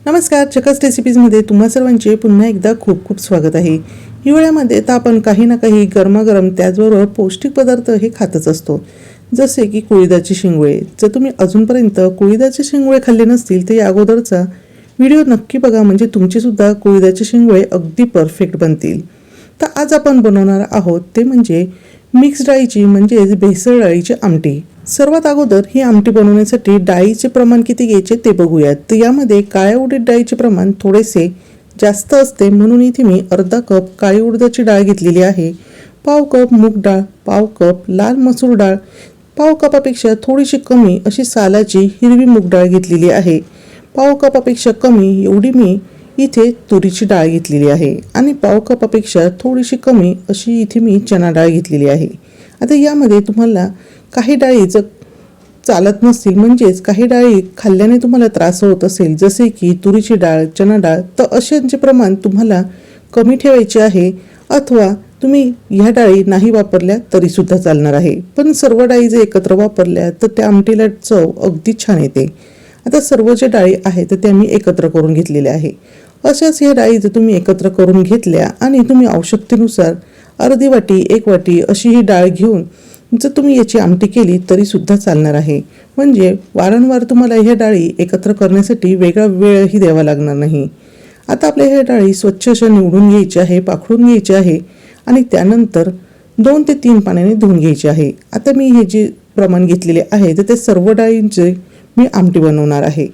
नमस्कार, चकस रेसिपीजमध्ये तुम्हा सर्वांचे पुन्हा एकदा खूप खूप स्वागत आहे। हिवाळ्यामध्ये तर आपण काही ना काही गरमागरम त्याचबरोबर पौष्टिक पदार्थ हे खातच असतो, जसे की कुळीदाचे शिंगोळे। जर तुम्ही अजूनपर्यंत कुळीदाचे शिंगोळे खाल्ले नसतील तर या अगोदरचा व्हिडिओ नक्की बघा, म्हणजे तुमचे सुद्धा कुळीदाचे शिंगोळे अगदी परफेक्ट बनतील। तर आज आपण बनवणार आहोत ते म्हणजे मिक्स डाळीची म्हणजेच भेसळ डाळीची आमटी। सर्वात अगोदर ही आमटी बनवण्यासाठी डाळीचे प्रमाण किती घ्यायचे ते बघूयात। तर यामध्ये काळ्या उडीद डाळीचे प्रमाण थोडेसे जास्त असते, म्हणून इथे मी अर्धा कप काळी उडदाची डाळ घेतलेली आहे, पाव कप मूग डाळ, पाव कप लाल मसूर डाळ, पाव कपापेक्षा थोडीशी कमी अशी सालाची हिरवी मूग डाळ घेतलेली आहे, पाव कपापेक्षा कमी एवढी मी इथे तुरीची डाळ घेतलेली आहे आणि पाव कपापेक्षा थोडीशी कमी अशी इथे मी चना डाळ घेतलेली आहे। आता यामध्ये तुम्हाला काही डाळी जर चालत नसतील, म्हणजेच काही डाळी खाल्ल्याने तुम्हाला त्रास होत असेल, जसे की तुरीची डाळ, चना डाळ, तर अशांचे प्रमाण तुम्हाला कमी ठेवायचे आहे, अथवा तुम्ही ह्या डाळी नाही वापरल्या तरी सुद्धा चालणार आहे। पण सर्व डाळी जर एकत्र वापरल्या तर त्या आमटीला चव अगदी छान येते। आता सर्व जे डाळी आहेत तर त्या मी एकत्र करून घेतलेल्या आहे। अशाच ह्या डाळी जर तुम्ही एकत्र करून घेतल्या आणि तुम्ही आवश्यकतेनुसार अर्धी वाटी, एक वाटी अशी ही डाळ घेऊन जर तुम्ही याची आमटी केली तरी सुद्धा चालणार आहे, म्हणजे वारंवार तुम्हाला ह्या डाळी एकत्र करण्यासाठी वेगळा वेळही द्यावा लागणार नाही। आता आपल्या ह्या डाळी स्वच्छ अशा निवडून घ्यायच्या आहे, पाखडून घ्यायच्या आहे आणि त्यानंतर 2 ते 3 पाण्याने धुवून घ्यायचे आहे। आता मी हे जे प्रमाण घेतलेले आहे तर ते सर्व डाळींचे मी आमटी बनवणार आहे।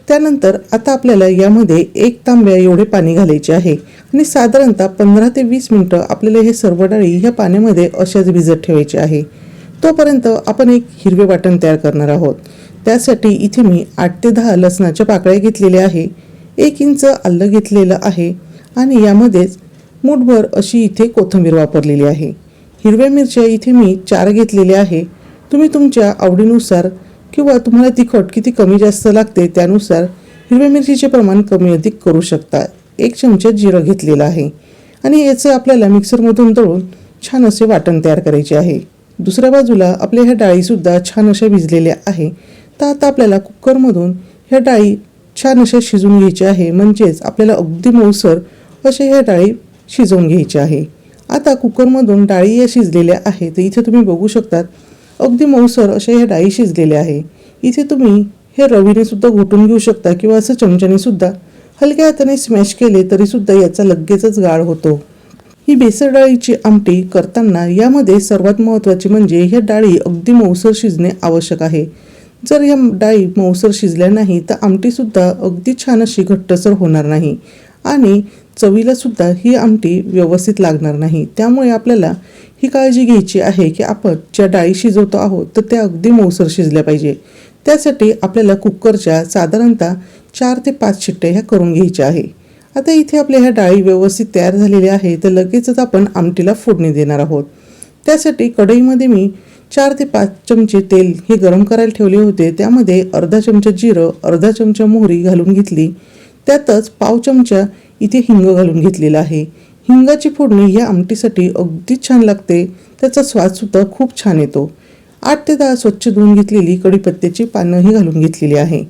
त्यानंतर आता आपल्याला यामध्ये 1 तांब्या एवढे पाणी घालायचे आहे आणि साधारणतः 15 ते 20 मिनिटं आपल्याला हे सर्व डाळी ह्या पाण्यामध्ये अशाच भिजत ठेवायचे आहे। तोपर्यंत आपण एक हिरवे वाटण तयार करणार आहोत। त्यासाठी इथे मी 8 ते 10 लसणाच्या पाकळ्या घेतलेल्या आहे, 1 इंच आलं घेतलेलं आहे आणि यामध्येच मूठभर अशी इथे कोथिंबीर वापरलेली आहे। हिरव्या मिरच्या इथे मी 4 घेतलेल्या आहे, तुम्ही तुमच्या आवडीनुसार किंवा तुम्हाला तिखट किती कमी जास्त लागते त्यानुसार हिरव्या मिरचीचे प्रमाण कमी अधिक करू शकता। 1 चमचा जिरं घेतलेलं आहे आणि याचं आपल्याला मिक्सरमधून दळून छान असे वाटण तयार करायचे आहे। दुसऱ्या बाजूला आपल्या ह्या डाळीसुद्धा छान अशा भिजलेल्या आहे। तर आता आपल्याला कुकरमधून ह्या डाळी छान अशा शिजवून घ्यायच्या आहे, म्हणजेच आपल्याला अगदी मऊसर अशा ह्या डाळी शिजवून घ्यायच्या आहे। आता कुकरमधून डाळी या शिजलेल्या आहे, तर इथे तुम्ही बघू शकतात अगदी मऊसर अशा ह्या डाळी शिजलेल्या आहे। इथे तुम्ही हे रवीने सुद्धा घोटून घेऊ शकता किंवा असं चमच्याने सुद्धा हलक्या हाताने स्मॅश केले तरी सुद्धा याचा लगेचच गाळ होतो। ही बेसळ डाळीची आमटी करताना यामध्ये सर्वात महत्त्वाचे म्हणजे ह्या डाळी अगदी मऊसर शिजणे आवश्यक आहे। जर ह्या डाळी मऊसर शिजल्या नाही तर आमटीसुद्धा अगदी छान अशी घट्टसर होणार नाही आणि चवीला सुद्धा ही आमटी व्यवस्थित लागणार नाही। त्यामुळे आपल्याला ही काळजी घ्यायची आहे की आपण ज्या डाळी शिजवतो आहोत तर त्या अगदी मऊसर शिजल्या पाहिजे। त्यासाठी आपल्याला कुकरच्या साधारणतः 4 ते 5 शिट्ट्या ह्या करून घ्यायच्या आहे। आता इथे आपल्या ह्या डाळी व्यवस्थित तयार झालेल्या आहे, तर लगेचच आपण आमटीला फोडणी देणार आहोत। त्यासाठी कढईमध्ये मी 4 ते 5 चमचे तेल हे गरम करायला ठेवले होते, त्यामध्ये अर्धा चमचा जिरं, अर्धा चमचा मोहरी घालून घेतली, त्यातच पाव चमचा इथे हिंग घालून घेतलेला आहे। हिंगाची फोडणी या आमटीसाठी अगदी छान लागते, त्याचा स्वाद सुद्धा खूप छान येतो। 8 ते 10 स्वच्छ धुवून घेतलेली कढीपत्त्याची पानंही घालून घेतलेली आहे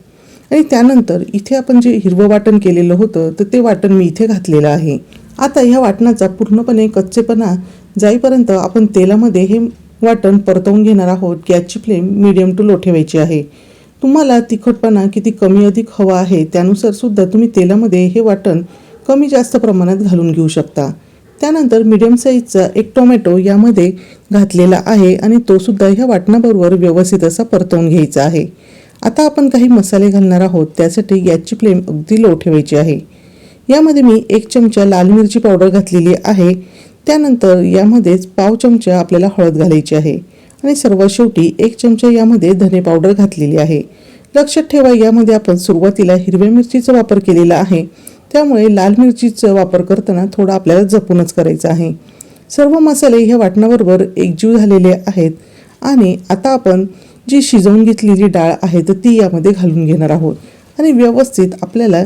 आणि त्यानंतर इथे आपण जे हिरवं वाटण केलेलं होतं तर ते वाटण मी इथे घातलेलं आहे। आता ह्या वाटणाचा पूर्णपणे कच्चेपणा जाईपर्यंत आपण तेलामध्ये हे वाटण परतवून घेणार आहोत। गॅसची फ्लेम मीडियम टू लो ठेवायची आहे। तुम्हाला तिखटपणा किती कमी अधिक हवा आहे त्यानुसार सुद्धा तुम्ही तेलामध्ये हे वाटण कमी जास्त प्रमाणात घालून घेऊ शकता। त्यानंतर मीडियम साईजचा 1 टोमॅटो यामध्ये घातलेला आहे आणि तो सुद्धा ह्या वाटणाबरोबर व्यवस्थित असा परतवून घ्यायचा आहे। आता आपण काही मसाले घालणार आहोत, त्यासाठी गॅसची फ्लेम अगदी लो ठेवायची आहे। यामध्ये मी 1 चमचा लाल मिरची पावडर घातलेली आहे, त्यानंतर यामध्येच पाव चमचा आपल्याला हळद घालायची आहे आणि सर्वात शेवटी 1 चमचा यामध्ये धने पावडर घातलेली आहे। लक्षात ठेवा यामध्ये आपण सुरुवातीला हिरव्या मिरचीचा वापर केलेला आहे, त्यामुळे लाल मिरचीचा वापर करताना थोडा आपल्याला जपूनच करायचा आहे। सर्व मसाले ह्या वाटणाबरोबर एकजीव झालेले आहेत आणि आता आपण जी शिजवून घेतलेली डाळ आहे तर ती यामध्ये घालून घेणार आहोत आणि व्यवस्थित आपल्याला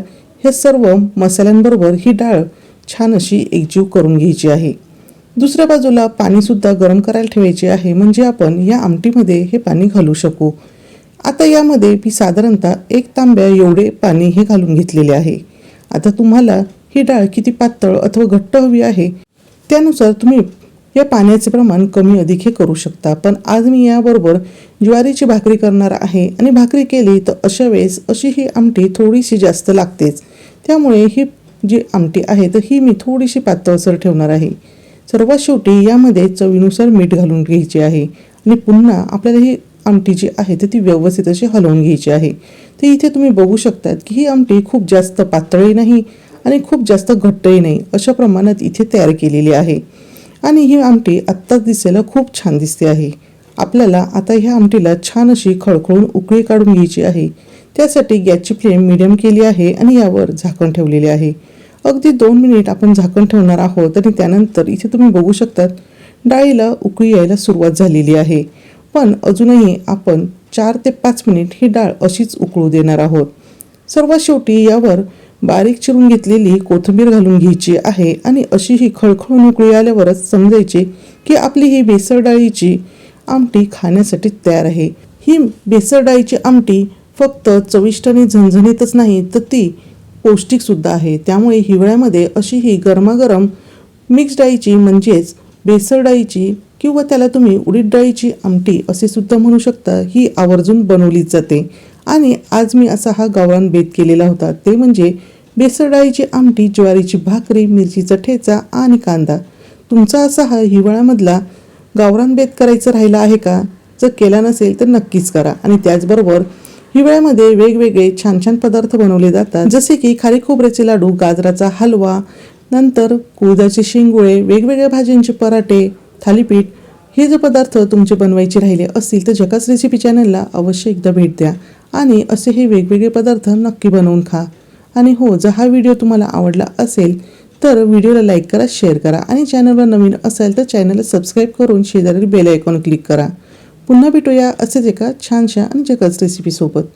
ह्या सर्व मसाल्यांबरोबर ही डाळ छान अशी एकजीव करून घ्यायची आहे। दुसऱ्या बाजूला पाणीसुद्धा गरम करायला ठेवायचे आहे, म्हणजे आपण या आमटीमध्ये हे पाणी घालू शकू। आता यामध्ये मी साधारणतः 1 तांब्या एवढे पाणी हे घालून घेतलेले आहे. आता तुम्हाला ही डाळ किती पातळ अथवा घट्ट हवी आहे त्यानुसार तुम्ही या पाण्याचे प्रमाण कमी अधिक हे करू शकता. पण आज मी याबरोबर ज्वारीची भाकरी करणार आहे आणि भाकरी केली तर अशा वेळेस अशी ही आमटी थोडीशी जास्त लागतेच. त्यामुळे ही जी आमटी आहे तर ही मी थोडीशी पातळसर ठेवणार आहे. सर्वात शेवटी यामध्ये चवीनुसार मीठ घालून घ्यायचे आहे आणि पुन्हा आपल्याला ही आमटी जी आहे तर ती व्यवस्थित अशी हलवून घ्यायची आहे. तर इथे तुम्ही बघू शकतात की ही आमटी खूप जास्त पातळही नाही आणि खूप जास्त घट्टही नाही अशा प्रमाणात इथे तयार केलेली आहे. आणि ही आमटी आत्ताच दिसायला खूप छान दिसते आहे. आपल्याला आता ह्या आमटीला छान अशी खळखळून उकळी काढून घ्यायची आहे. त्यासाठी गॅसची फ्लेम मिडियम केली आहे आणि यावर झाकण ठेवलेले आहे. अगदी 2 मिनिट आपण झाकण ठेवणार आहोत आणि त्यानंतर इथे तुम्ही बघू शकतात डाळीला उकळी यायला सुरुवात झालेली आहे. पण अजूनही आपण 4 ते 5 मिनिट ही डाळ अशीच उकळू देणार आहोत. सर्वात शेवटी यावर बारीक चिरून घेतलेली कोथिंबीर घालून घ्यायची आहे आणि अशी ही खळखळून उकळी आल्यावरच समजायचे की आपली ही बेसर डाळीची आमटी खाण्यासाठी तयार आहे. ही बेसर डाळीची आमटी फक्त चविष्ट आणि झणझणीतच नाही तर ती पौष्टिक सुद्धा आहे. त्यामुळे हिवाळ्यामध्ये अशी ही गरमागरम मिक्स डाळीची म्हणजेच बेसर डाळीची किंवा त्याला तुम्ही उडीद डाळीची आमटी असे सुद्धा म्हणू शकता ही आवर्जून बनवलीच जाते. आणि आज मी असा हा गावरान बेत केलेला होता ते म्हणजे बेसर डाळीची आमटी, ज्वारीची भाकरी, मिरचीचा ठेचा आणि कांदा. तुमचा असा हा हिवाळ्यामधला गावरान बेत करायचा राहिला आहे का? जर केला नसेल तर नक्कीच करा. आणि त्याचबरोबर हिवाळ्यामध्ये वेगवेगळे छान छान पदार्थ बनवले जातात जसे की खारी खोबऱ्याचे लाडू, गाजराचा हलवा, नंतर कुळदाचे शेंगुळे, वेगवेगळ्या भाज्यांचे पराठे, थालीपीठ. हे जे पदार्थ तुमचे बनवायचे राहिले असतील तर झकास रेसिपी चॅनलला अवश्य एकदा भेट द्या आणि असे हे वेगवेगळे पदार्थ नक्की बनवून खा. आणि हो, जर हा व्हिडिओ तुम्हाला आवडला असेल तर व्हिडिओला लाईक करा, शेअर करा आणि चॅनलवर नवीन असाल तर चॅनलला सबस्क्राईब करून शेजारील बेल आयकॉन क्लिक करा. पुन्हा भेटूया असेच एका छानशा आणि झकास रेसिपीसोबत.